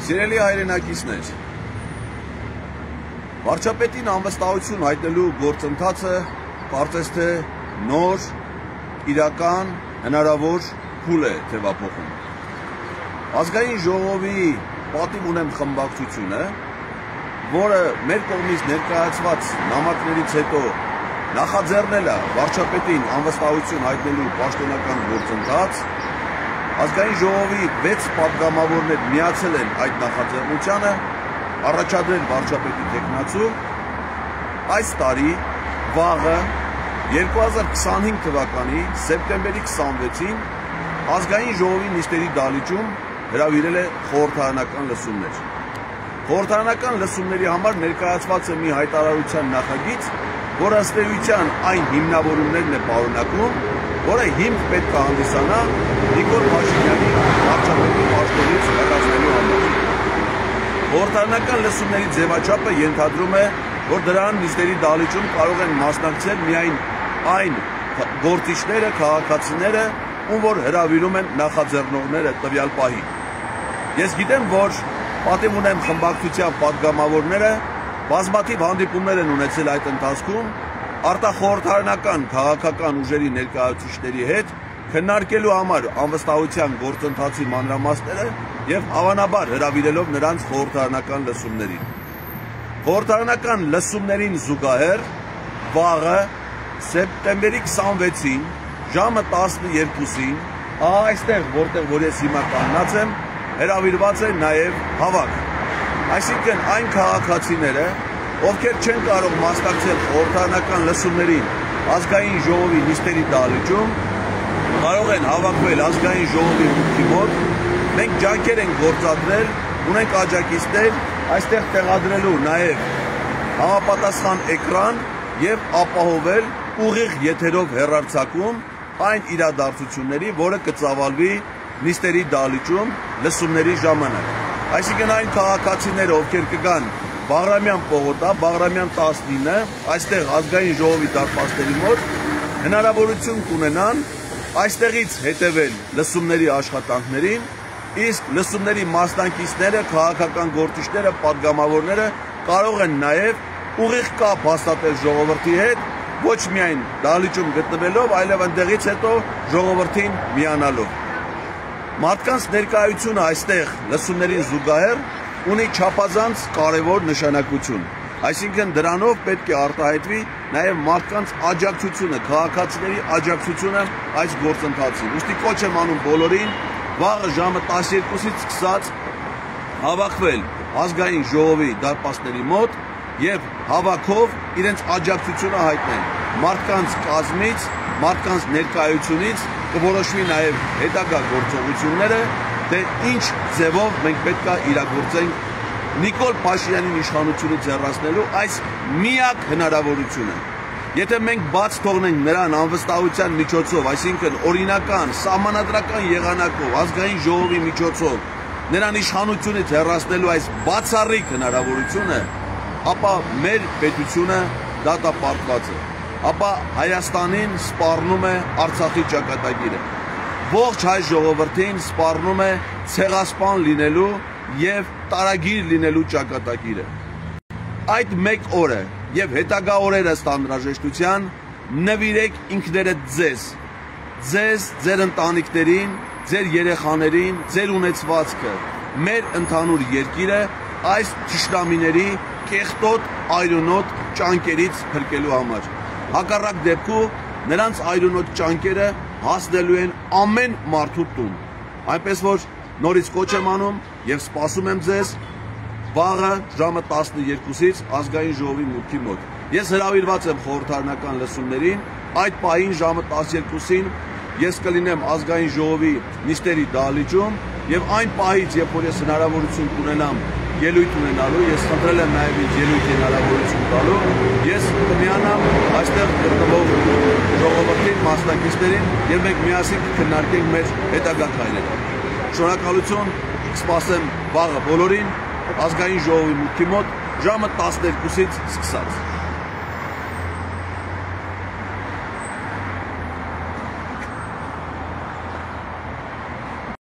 Սիրելի հայրենակիցներ, վարչապետին անվստահություն հայտնելու գործընթացը կարծես թե նոր, իրական, հնարավոր փուլ է թևափոխում։ Ազգային ժողովի պատիվ ունեմ խմբակցությունը, որը մեր կողմից ներկայացված նամակներից հետո նախաձեռնել է վարչապետին անվստահություն հայտնելու պաշտոնական գործընթաց, Ազգային ժողովի 6 պատգամավորներ միացել են այդ նախաձեռնությանը, առաջադրել վարչապետի թեկնածու, այս տարի վաղը 2025 թվականի սեպտեմբերի 26-ին Ազգային ժողովի նիստերի դահլիճում հրավիրել է խորհրդարանական լսումներ։ Խորհրդարանական լսումների համար ներկայացված է մի հայտարարության նախագիծ, որը ըստ էության այն հիմնավորումներն է պարունակում, որը հիմք պետք է հանդիսանա Նիկոլ Փաշինյանի վարչապետի պաշտոնից հեռացնելու համար։ Խորհրդարանական լսումների ձևաչափը ենթադրում է, որ դրան նիստերի դահլիճում կարող են մասնակցել միայն այն գործիչները, քաղաքացիները, ում որ հրավիրում են նախաձեռնողները տվյալ պահի։ Ես գիտեմ, որ պատիվ ունեմ խմբակցության պատգամավորները բազմաթիվ հանդիպումներ են ունեցել այդ ընթացքում արտախորհրդարանական քաղաքական ուժերի ներկայացուցիչների հետ քննարկելու համար անվստահության գործընթացի մանրամասները եւ հավանաբար հրավիրելով նրանց խորհրդարանական լսումներին։ Խորհրդարանական լսումներին զուգահեռ վաղը սեպտեմբերի 26-ին ժամը 12-ին այստեղ որտեղ ես հիմա կանգնած եմ հրավիրված է նաեւ հավաք։ Այսինքն այն քաղաքացիները, ովքեր չեն կարող մասնակցել խորհրդարանական լսումներին Ազգային ժողովի նիստերի դահլիճում, կարող են հավաքվել Ազգային ժողովի մուտքի մոտ, մենք ջանքեր ենք գործադրել, ունենք աջակիցներ, այստեղ տեղադրելու նաև համապատասխան էկրան եւ ապահովել ուղիղ եթերով հեռարձակում այն իրադարձությունների, որը կծավալվի նիստերի դահլիճում լսումների ժամանակ։ Այսինքն այն քաղաքացիները, ովքեր կգան Բաղրամյան պողոտա, Բաղրամյան 19, այստեղ Ազգային ժողովի դարպասների մոտ հնարավորություն կունենան այստեղից հետևել լսումների աշխատանքներին, իսկ լսումների մասնակիցները, քաղաքական գործիչները, պատգամավորները կարող են նաև ուղիղ կապ հաստատել ժողովրդի հետ, ոչ միայն դահլիճում գտնվելով, այլև այնտեղից հետո ժողովրդին միանալով։ Մարդկանց ներկայությունը այստեղ լսումներին զուգահեռ ունի չափազանց կարևոր նշանակություն, այսինքն դրանով պետք է արտահայտվի նաև մարդկանց աջակցությունը, քաղաքացիների աջակցությունը այս գործընթացին։ Ուստի կոչ եմ անում բոլորին վաղը ժամը 12-ից սկսած հավաքվել Ազգային ժողովի դարպասների մոտ եւ հավաքով իրենց աջակցությունը հայտնել։ Մարդկանց կազմից, մարդկանց ներկայությունից կորոշվի նաև հետագա գործողությունները, թե ինչ ձևով մենք պետք է իրագործենք Նիկոլ Փաշինյանին իշխանությունից հեռացնելու այս միակ հնարավորությունը։ Եթե մենք բաց թողնենք նրան անվստահության միջոցով, այսինքն օրինական, սահմանադրական եղանակով, Ազգային ժողովի միջոցով նրան իշխանությունից հեռացնելու այս բացառիկ հնարավորությունը, ապա մեր պետությունը դատապարտված է, ապա Հայաստանին սպառնում է Արցախի ճակատագիրը, ողջ հայ ժողովրդին սպառնում է ցեղասպան լինելու եւ տարագիր լինելու ճակատագիրը։ Այդ մեկ օրը եւ հետագա օրերը ստանդրաժեշտության նվիրեք ինքներդ ձեզ, ձեր ընտանիքներին, ձեր երեխաներին, ձեր ունեցվածքը, մեր ընդհանուր երկիրը այս թշնամիների կեղտոտ այրոնոտ ճանկերից փրկելու համար։ Հակառակ դեպքում նրանց այրոնոտ ճանկերը հասնելու են ամեն մարդու տուն։ Այնպես որ նորից կոչ եմ անում եւ սպասում եմ ձեզ վաղը ժամը 12-ից Ազգային ժողովի մուտքի մոտ։ Ես հրավիրված եմ խորհրդարանական լսումներին, այդ պահին ժամը 12-ին ես կլինեմ Ազգային ժողովի նիստերի դահլիճում եւ այն պահից, երբ որ ես հնարավորություն կունենամ ելույթ ունենալու, ես խնդրել եմ նաև ինձ ելույթի հնարավորություն տալու, ես կմիանամ այստեղ գտնվող ժողովրդին, մասնակիցներին եւ մենք միասին կքննարկենք մեր հետագա քայլերը։ Շնորհակալություն, սպասեմ վաղը բոլորին Ազգային ժողովի մուտքի մոտ ժամը 12-ից սկսած։